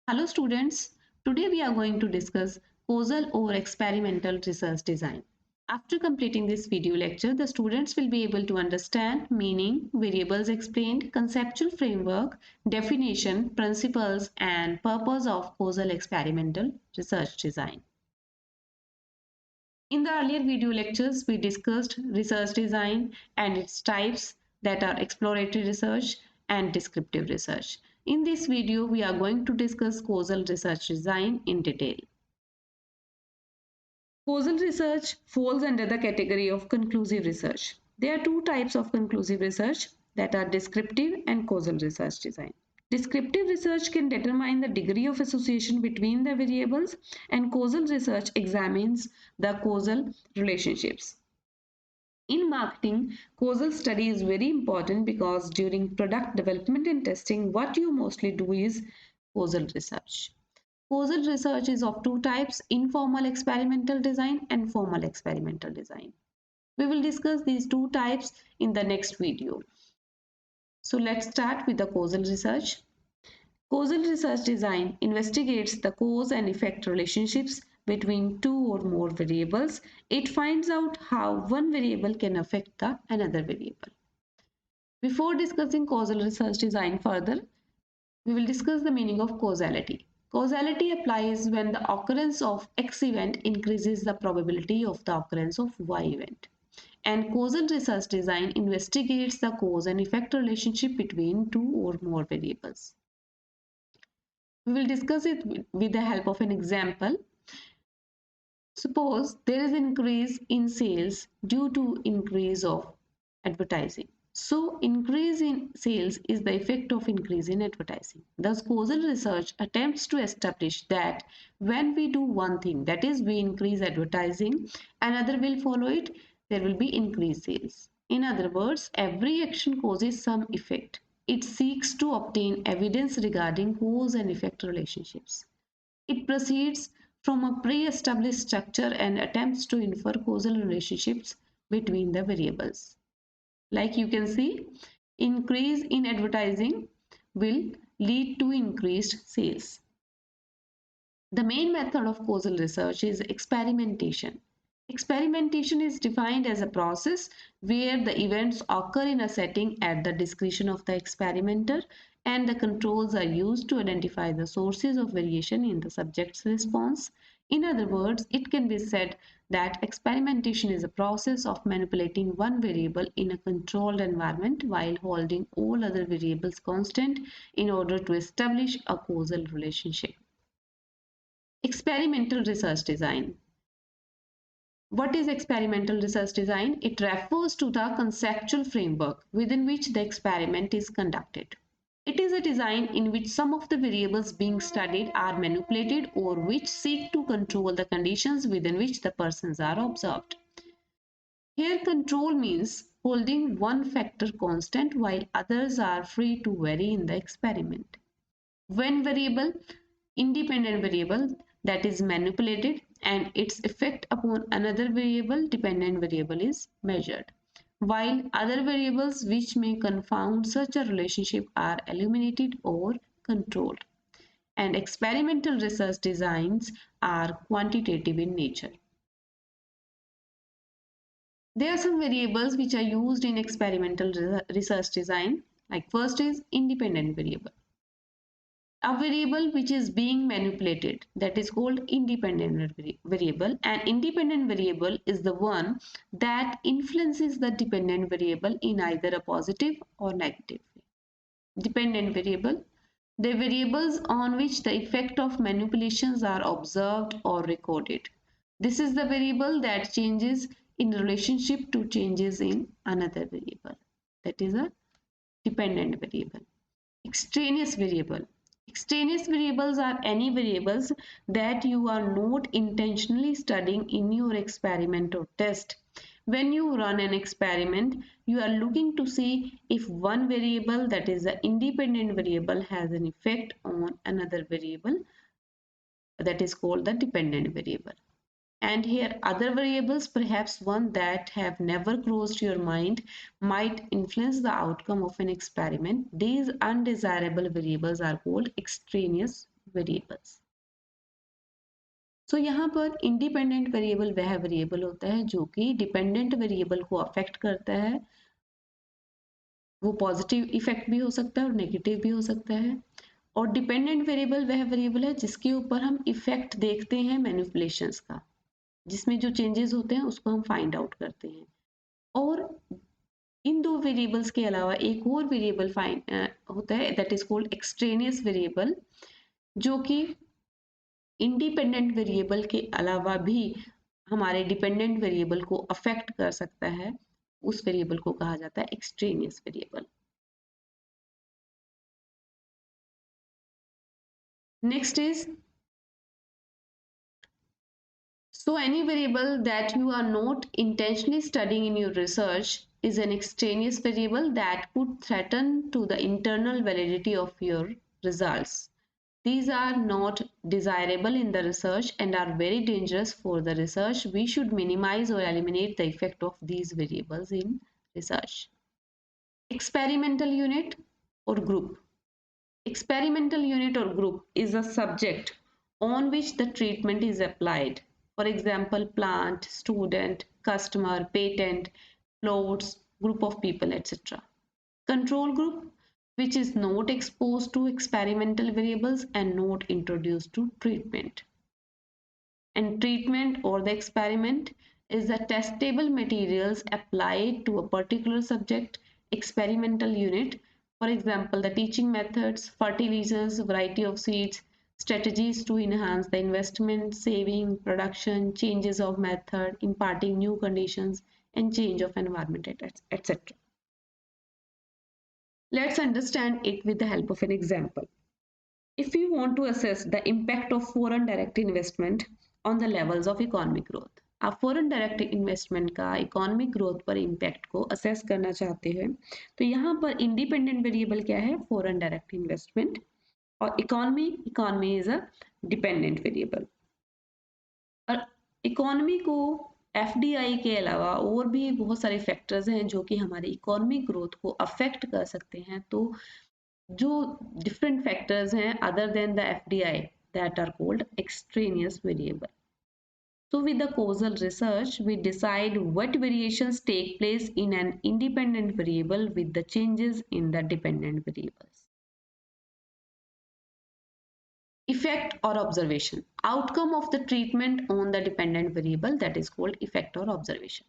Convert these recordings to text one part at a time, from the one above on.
Hello students, today we are going to discuss causal or experimental research design. After completing this video lecture, the students will be able to understand meaning, variables explained, conceptual framework, definition, principles and purpose of causal experimental research design. In the earlier video lectures, we discussed research design and its types that are exploratory research and descriptive research. In this video, we are going to discuss causal research design in detail. Causal research falls under the category of conclusive research. There are two types of conclusive research that are descriptive and causal research design. Descriptive research can determine the degree of association between the variables, and causal research examines the causal relationships. In marketing, causal study is very important because during product development and testing, what you mostly do is causal research. Causal research is of two types, informal experimental design and formal experimental design. We will discuss these two types in the next video. So let's start with the causal research. Causal research design investigates the cause and effect relationships between two or more variables. It finds out how one variable can affect another variable. Before discussing causal research design further, we will discuss the meaning of causality. Causality applies when the occurrence of X event increases the probability of the occurrence of Y event. And causal research design investigates the cause and effect relationship between two or more variables. We will discuss it with the help of an example. Suppose there is an increase in sales due to increase of advertising. So increase in sales is the effect of increase in advertising. Thus causal research attempts to establish that when we do one thing, that is we increase advertising, another will follow it, there will be increased sales. In other words, every action causes some effect. It seeks to obtain evidence regarding cause and effect relationships. It proceeds from a pre-established structure and attempts to infer causal relationships between the variables. Like you can see, increase in advertising will lead to increased sales. The main method of causal research is experimentation. Experimentation is defined as a process where the events occur in a setting at the discretion of the experimenter, and the controls are used to identify the sources of variation in the subject's response. In other words, it can be said that experimentation is a process of manipulating one variable in a controlled environment while holding all other variables constant in order to establish a causal relationship. Experimental research design. What is experimental research design? It refers to the conceptual framework within which the experiment is conducted. It is a design in which some of the variables being studied are manipulated or which seek to control the conditions within which the persons are observed. Here control means holding one factor constant while others are free to vary in the experiment. When variable, independent variable, that is manipulated and its effect upon another variable, dependent variable, is measured, while other variables which may confound such a relationship are eliminated or controlled. And experimental research designs are quantitative in nature. There are some variables which are used in experimental research design. Like first is independent variable. A variable which is being manipulated, that is called independent variable. An independent variable is the one that influences the dependent variable in either a positive or negative way. Dependent variable, the variables on which the effect of manipulations are observed or recorded. This is the variable that changes in relationship to changes in another variable. That is a dependent variable. Extraneous variable. Extraneous variables are any variables that you are not intentionally studying in your experiment or test. When you run an experiment, you are looking to see if one variable, that is the independent variable, has an effect on another variable, that is called the dependent variable. And here other variables, perhaps one that have never crossed your mind, might influence the outcome of an experiment. These undesirable variables are called extraneous variables. So यहाँ पर independent variable वह variable होता है जो कि dependent variable को affect करता है। वो पॉजिटिव इफेक्ट भी हो सकता है और नेगेटिव भी हो सकता है। और डिपेंडेंट वेरिएबल वह वेरिएबल है जिसके ऊपर हम इफेक्ट देखते हैं मैनिपुलेशंस का, जिसमें जो चेंजेस होते हैं उसको हम फाइंड आउट करते हैं। और इन दो वेरिएबल्स के अलावा एक और वेरिएबल होता है, that is called extraneous variable, जो कि इंडिपेंडेंट वेरिएबल के अलावा भी हमारे डिपेंडेंट वेरिएबल को अफेक्ट कर सकता है। उस वेरिएबल को कहा जाता है extraneous variable. Next is, so any variable that you are not intentionally studying in your research is an extraneous variable that could threaten to the internal validity of your results. These are not desirable in the research and are very dangerous for the research. We should minimize or eliminate the effect of these variables in research. Experimental unit or group. Experimental unit or group is a subject on which the treatment is applied. For example, plant, student, customer, patent, plots, group of people, etc. Control group, which is not exposed to experimental variables and not introduced to treatment. And treatment or the experiment is the testable materials applied to a particular subject. Experimental unit, for example, the teaching methods, fertilizers, variety of seeds, strategies to enhance the investment, saving, production, changes of method, imparting new conditions, and change of environment, etc. Let's understand it with the help of an example. If you want to assess the impact of foreign direct investment on the levels of economic growth, आप foreign direct investment का economic growth पर impact को assess करना चाहते हैं, तो यहाँ पर इंडिपेंडेंट वेरिएबल क्या है? Foreign direct investment. और economy is a dependent variable. और इकोनॉमी को एफडीआई के अलावा और भी बहुत सारे फैक्टर्स हैं जो कि हमारी इकोनॉमिक ग्रोथ को अफेक्ट कर सकते हैं। तो जो different factors हैं other than the FDI that are called extraneous variable. So with the causal research, we decide what variations take place in an independent variable with the changes in the dependent variables. Effect or observation. Outcome of the treatment on the dependent variable, that is called effect or observation.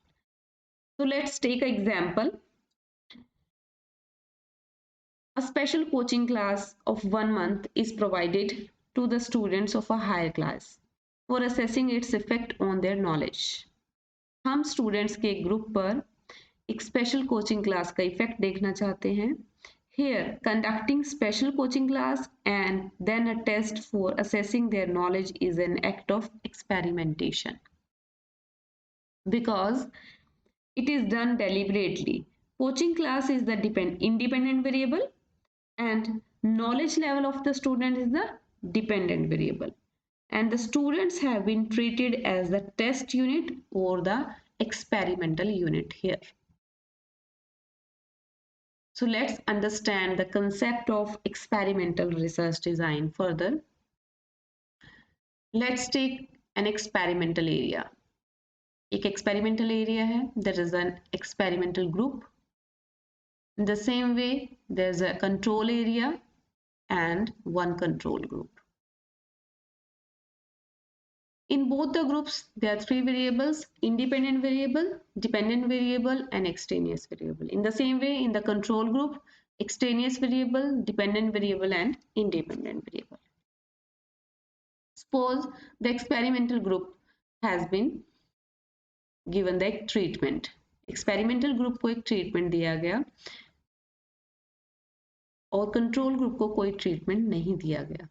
So let's take an example. A special coaching class of 1 month is provided to the students of a higher class for assessing its effect on their knowledge. हम students के group पर एक special coaching class का effect देखना चाहते हैं। Here, conducting special coaching class and then a test for assessing their knowledge is an act of experimentation because it is done deliberately. Coaching class is the independent variable and knowledge level of the student is the dependent variable, and the students have been treated as the test unit or the experimental unit here. So let's understand the concept of experimental research design further. Let's take an experimental area. एक experimental area है, there is an experimental group. In the same way, there's a control area and one control group. In both the groups, there are three variables: independent variable, dependent variable, and extraneous variable. In the same way, in the control group, extraneous variable, dependent variable, and independent variable. Suppose the experimental group has been given the treatment. Experimental group को एक treatment दिया गया और control group को कोई treatment नहीं दिया गया.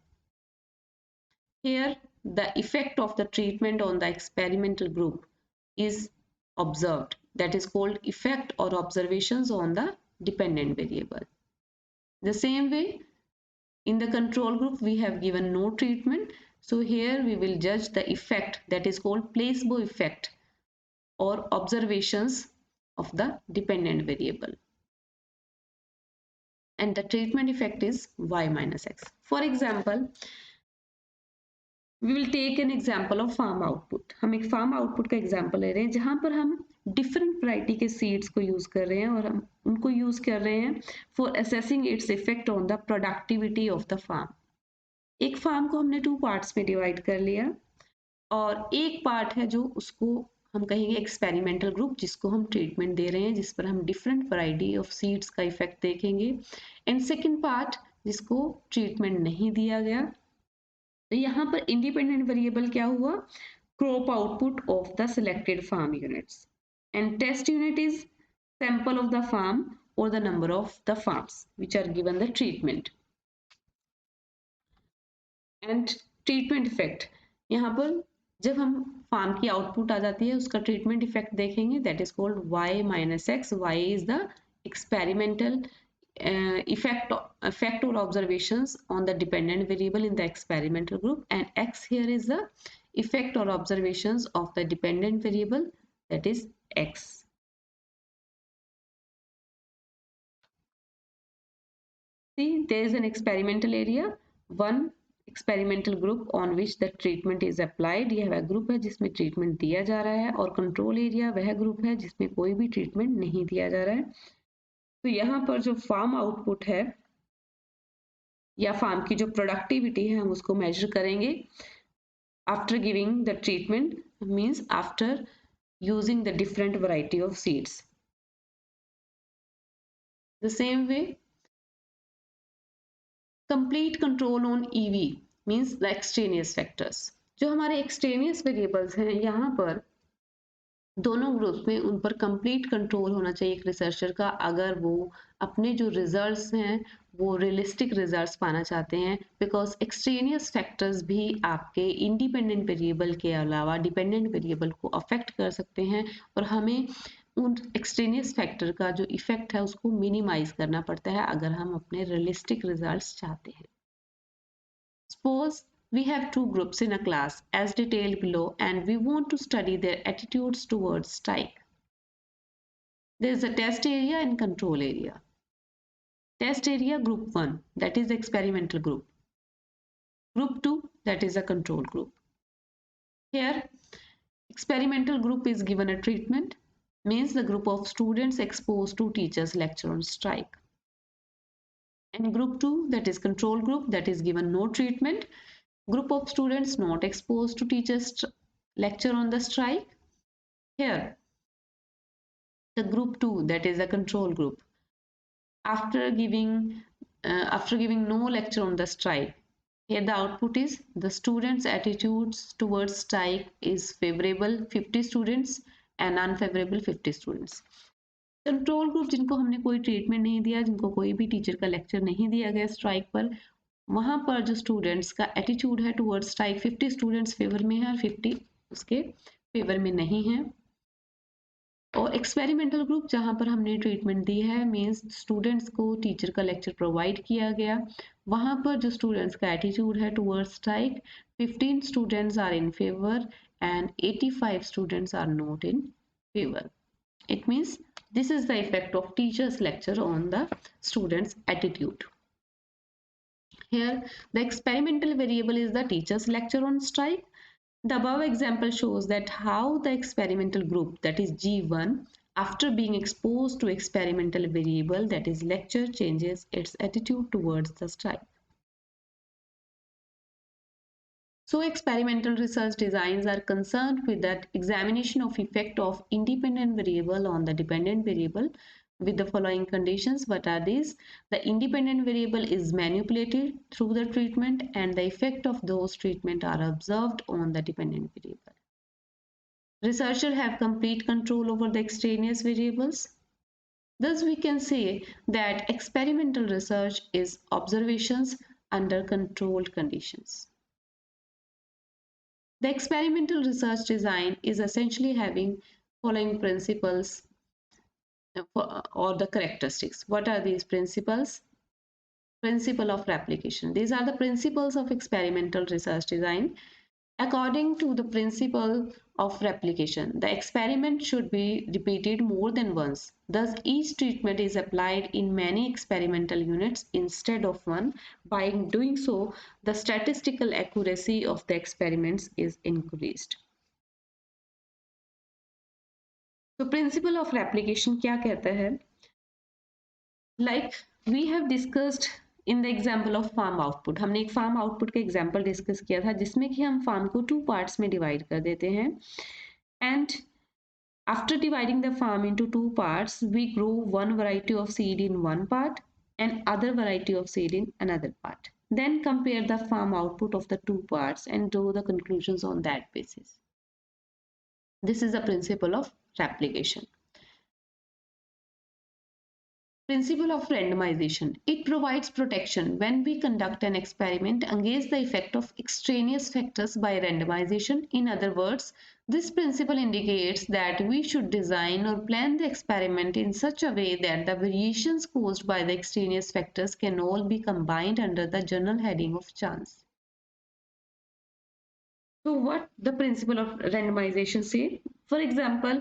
Here, the effect of the treatment on the experimental group is observed. That is called effect or observations on the dependent variable. The same way, in the control group, we have given no treatment. So here we will judge the effect, that is called placebo effect or observations of the dependent variable. And the treatment effect is y minus x. For example, we will take an example of farm output. हम एक farm output का example ले रहे हैं जहां पर हम different variety के सीड्स को यूज कर रहे हैं और हम उनको यूज कर रहे हैं for assessing its effect on the productivity of the farm. एक फार्म को हमने 2 पार्ट्स में डिवाइड कर लिया और एक पार्ट है जो उसको हम कहेंगे एक्सपेरिमेंटल ग्रुप, जिसको हम ट्रीटमेंट दे रहे हैं, जिस पर हम डिफरेंट वैरायटी ऑफ सीड्स का इफेक्ट देखेंगे। एंड सेकेंड पार्ट जिसको ट्रीटमेंट नहीं दिया गया। तो यहाँ पर इंडिपेंडेंट वेरिएबल क्या हुआ? Crop output of the selected farm units and test unit is sample of the farm और the number of the farms which are given the treatment. And treatment effect, यहाँ पर जब हम फार्म की output आ जाती है उसका ट्रीटमेंट इफेक्ट देखेंगे, that is called y minus x. y is the experimental effect or observations on the dependent variable in the experimental group, and x here is the effect or observations of the dependent variable, that is x. See, there is an experimental area, one experimental group on which the treatment is applied. यह वह group है जिसमें treatment दिया जा रहा है, और control area वह ग्रुप है जिसमें कोई भी ट्रीटमेंट नहीं दिया जा रहा है। तो यहाँ पर जो फार्म आउटपुट है या फार्म की जो प्रोडक्टिविटी है हम उसको मेजर करेंगे after giving the treatment, means after using the different variety of seeds. The same way complete control on EV means the extraneous factors. जो हमारे एक्सट्रेनियस वेरिएबल्स हैं यहाँ पर दोनों ग्रुप्स में उन पर कंप्लीट कंट्रोल होना चाहिए एक रिसर्चर का, अगर वो अपने जो रिजल्ट्स हैं वो रियलिस्टिक रिजल्ट्स पाना चाहते हैं। बिकॉज एक्सट्रेनियस फैक्टर्स भी आपके इंडिपेंडेंट वेरिएबल के अलावा डिपेंडेंट वेरिएबल को अफेक्ट कर सकते हैं, और हमें उन एक्सट्रेनियस फैक्टर का जो इफेक्ट है उसको मिनिमाइज करना पड़ता है अगर हम अपने रियलिस्टिक रिजल्ट्स चाहते हैं। Suppose we have two groups in a class as detailed below and we want to study their attitudes towards strike. There is a test area and control area. Test area group 1, that is the experimental group. Group 2, that is a control group. Here experimental group is given a treatment, means the group of students exposed to teachers lecture on strike. And group 2, that is control group, that is given no treatment, group of students not exposed to teachers lecture on the strike. Here the group 2, that is the control group, after giving no lecture on the strike, here the output is the students attitudes towards strike is favorable 50 students and unfavorable 50 students. Control group जिनको हमने कोई treatment नहीं दिया, जिनको कोई भी teacher का lecture नहीं दिया गया स्ट्राइक पर, वहां पर जो स्टूडेंट्स का एटीट्यूड है टुवर्ड्स स्ट्राइक 50 स्टूडेंट्स फेवर में है और 50 उसके फेवर में नहीं है। और एक्सपेरिमेंटल ग्रुप जहां पर हमने ट्रीटमेंट दी है, मींस स्टूडेंट्स को टीचर का लेक्चर प्रोवाइड किया गया, वहां पर जो स्टूडेंट्स का एटीट्यूड है towards strike 15 students are in favour and 85 students are not in favour. It means this is the effect of teacher's lecture on the student's attitude. Here the experimental variable is the teacher's lecture on strike. The above example shows that how the experimental group, that is G1, after being exposed to experimental variable, that is lecture, changes its attitude towards the strike. So experimental research designs are concerned with that examination of effect of independent variable on the dependent variable with the following conditions. What are these? The independent variable is manipulated through the treatment and the effect of those treatment are observed on the dependent variable. Researchers have complete control over the extraneous variables. Thus we can say that experimental research is observations under controlled conditions. The experimental research design is essentially having following principles or the characteristics. What are these principles? Principle of replication. These are the principles of experimental research design. According to the principle of replication. The experiment should be repeated more than once. Thus, each treatment is applied in many experimental units instead of one. By doing so, the statistical accuracy of the experiments is increased. So, principle of replication क्या कहता है? Like we have discussed in the example of farm output, हमने एक farm output का example discuss किया था जिसमें कि हम farm को 2 parts में divide कर देते हैं and after dividing the farm into 2 parts we grow one variety of seed in one part and other variety of seed in another part. Then compare the farm output of the 2 parts and draw the conclusions on that basis. This is the principle of replication. Principle of randomization. It provides protection when we conduct an experiment against the effect of extraneous factors by randomization. In other words, this principle indicates that we should design or plan the experiment in such a way that the variations caused by the extraneous factors can all be combined under the general heading of chance. So what the principle of randomization say? For example,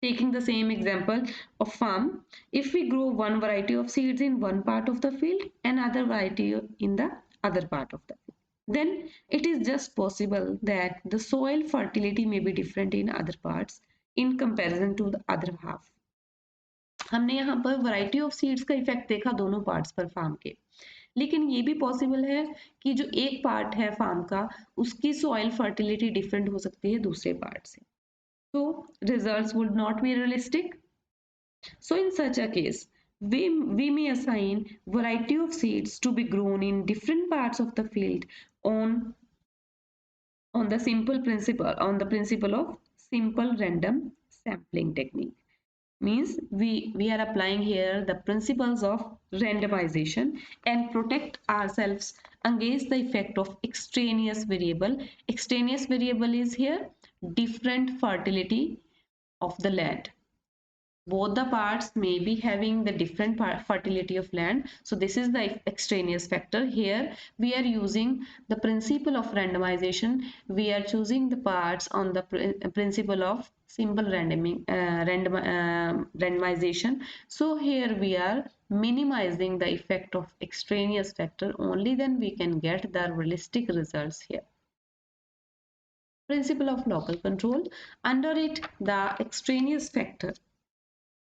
taking the same example of farm, if we grow one variety of seeds in one part of the field and other variety in the other part of the field, then it is just possible that the soil fertility may be different in other parts in comparison to the other half. हमने यहाँ पर variety of seeds का effect देखा दोनों parts पर farm के, लेकिन ये भी पॉसिबल है कि जो एक पार्ट है फार्म का उसकी सॉइल फर्टिलिटी डिफरेंट हो सकती है दूसरे पार्ट से. So results would not be realistic. So in such a case, we may assign variety of seeds to be grown in different parts of the field on the principle of simple random sampling technique. Means we are applying here the principles of randomization and protect ourselves against the effect of extraneous variable. Extraneous variable is here different fertility of the land. Both the parts may be having the different fertility of land. So this is the extraneous factor. Here we are using the principle of randomization. We are choosing the parts on the principle of simple randomization. So here we are minimizing the effect of extraneous factor. Only then we can get the realistic results here. Principle of local control. Under it, the extraneous factor,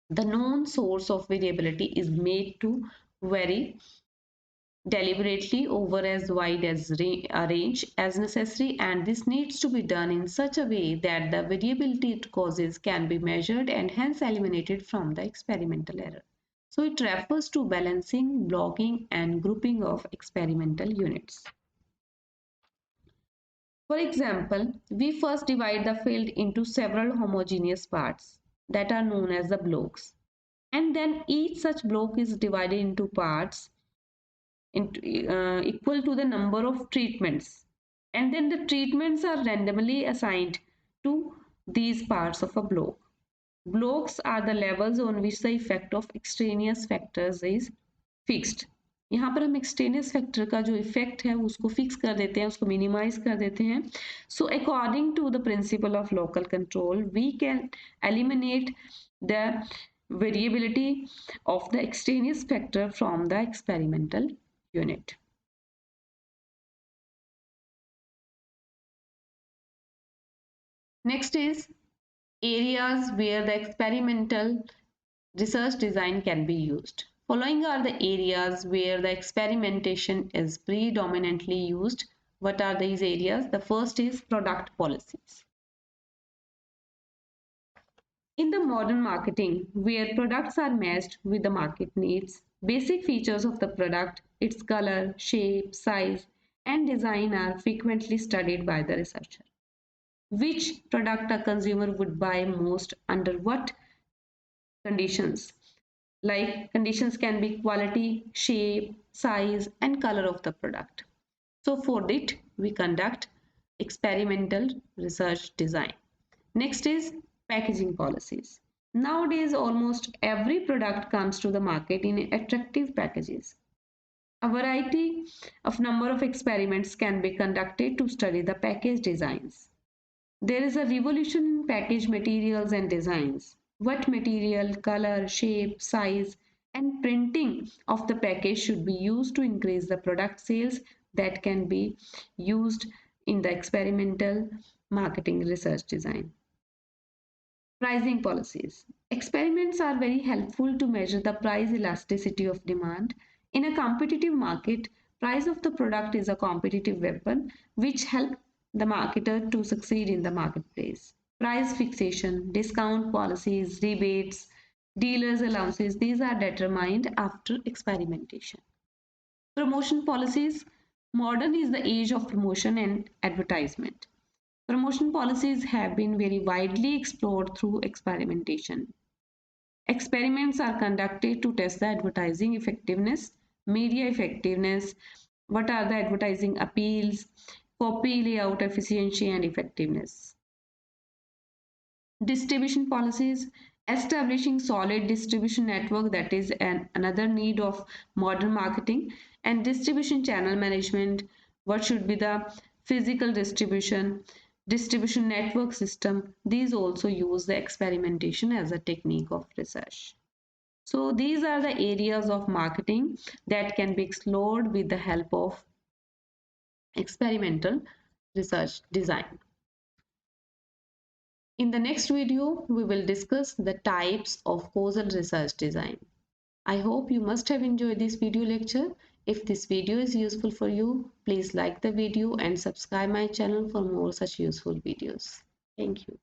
the known source of variability, is made to vary deliberately over as wide as a range as necessary, and this needs to be done in such a way that the variability it causes can be measured and hence eliminated from the experimental error. So it refers to balancing, blocking, and grouping of experimental units. For example, we first divide the field into several homogeneous parts that are known as the blocks, and then each such block is divided into parts equal to the number of treatments, and then the treatments are randomly assigned to these parts of a block. Blocks are the levels on which the effect of extraneous factors is fixed. यहाँ पर हम extraneous factor का जो effect है उसको fix कर देते हैं, उसको मिनिमाइज कर देते हैं. So according to the principle of local control we can eliminate the variability of the extraneous factor from the experimental unit. Next is areas where the experimental research design can be used. Following are the areas where the experimentation is predominantly used. What are these areas? The first is product policies. In the modern marketing, where products are matched with the market needs, basic features of the product, its color, shape, size, and design are frequently studied by the researcher. Which product a consumer would buy most under what conditions? Like conditions can be quality, shape, size, and color of the product. So for it, we conduct experimental research design. Next is packaging policies. Nowadays, almost every product comes to the market in attractive packages. A variety of number of experiments can be conducted to study the package designs. There is a revolution in package materials and designs. What material, color, shape, size, and printing of the package should be used to increase the product sales that can be used in the experimental marketing research design. Pricing policies. Experiments are very helpful to measure the price elasticity of demand. In a competitive market, price of the product is a competitive weapon which helps the marketer to succeed in the marketplace. Price fixation, discount policies, rebates, dealers' allowances, these are determined after experimentation. Promotion policies. Modern is the age of promotion and advertisement. Promotion policies have been very widely explored through experimentation. Experiments are conducted to test the advertising effectiveness, media effectiveness, what are the advertising appeals, copy layout efficiency and effectiveness. Distribution policies, establishing solid distribution network, that is another need of modern marketing, and distribution channel management, what should be the physical distribution network system. These also use the experimentation as a technique of research. So these are the areas of marketing that can be explored with the help of experimental research design. In the next video, we will discuss the types of causal research design. I hope you must have enjoyed this video lecture. If this video is useful for you, please like the video and subscribe my channel for more such useful videos. Thank you.